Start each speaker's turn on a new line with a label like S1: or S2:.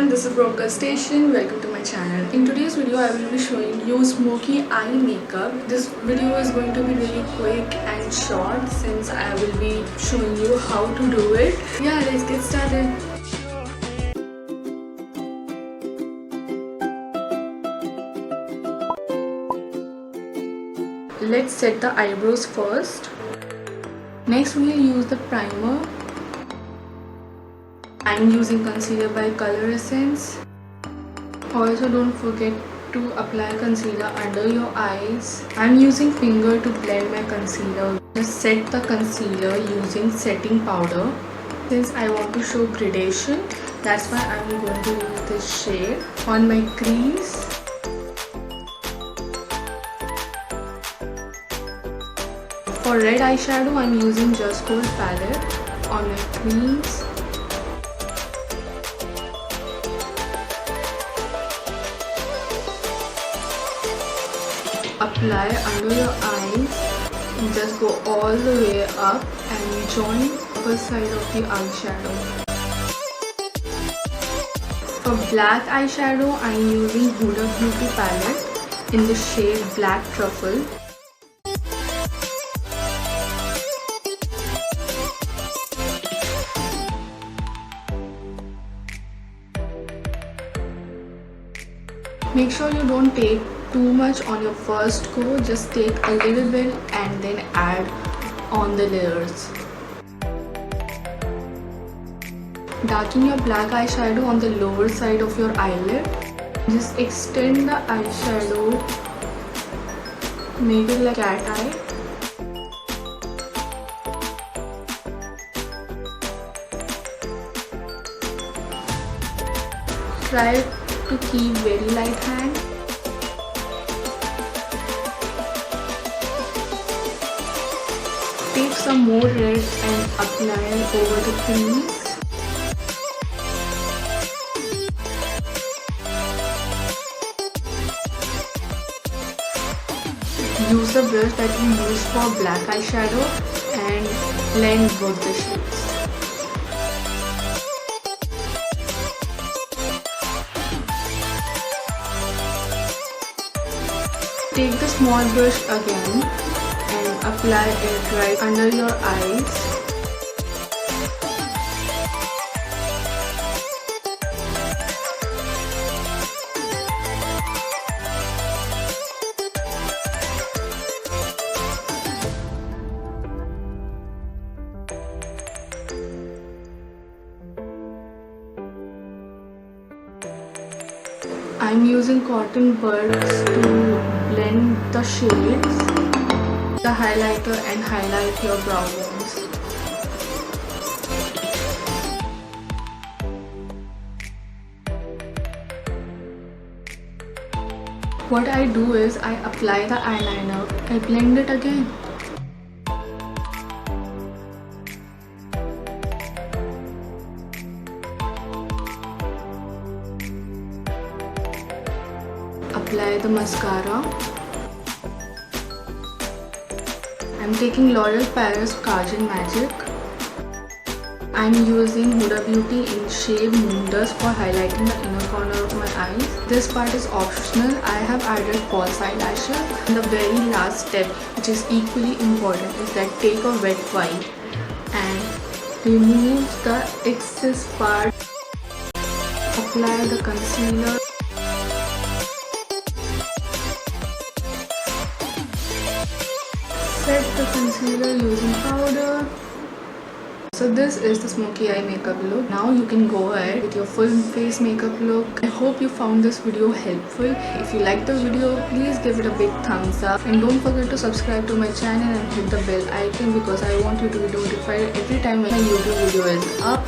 S1: everyone, this is Broker Station. Welcome to my channel. In today's video, I will be showing you smoky eye makeup. This video is going to be really quick and short since I will be showing you how to do it. Yeah, let's get started. Let's set the eyebrows first. Next, we will use the primer. I'm using concealer by Coloressence. Also, don't forget to apply concealer under your eyes. I'm using finger to blend my concealer. Just set the concealer using setting powder. Since I want to show gradation, that's why I'm going to use this shade on my crease. For red eyeshadow, I'm using Justgold palette on my crease. Apply under your eyes and just go all the way up and join the upper side of the eyeshadow. For black eyeshadow, I am using Huda Beauty palette in the shade Black Truffle. Make sure you don't take too much on your first go, just take a little bit and then add on the layers. Darken your black eyeshadow on the lower side of your eyelid. Just extend the eyeshadow, make it like cat eye. Try to keep very light hand. Take some more red and apply over the crease. Use the brush that you use for black eyeshadow and blend both the shades. Take the small brush again and apply it right under your eyes. I'm using cotton buds to blend the shades, the highlighter and highlight your brow bones. What I do is I apply the eyeliner, I blend it again. Apply the mascara. I'm taking L'Oreal Paris Kajal Magic. I'm using Huda Beauty in shade Moon Dust for highlighting the inner corner of my eyes. This part is optional. I have added false eyelashes. And the very last step, which is equally important, is that take a wet wipe and remove the excess part. Apply the concealer. Set the concealer using powder. So this is the smoky eye makeup look. Now you can go ahead with your full face makeup look. I hope you found this video helpful. If you liked the video, please give it a big thumbs up. And don't forget to subscribe to my channel and hit the bell icon because I want you to be notified every time my YouTube video is up.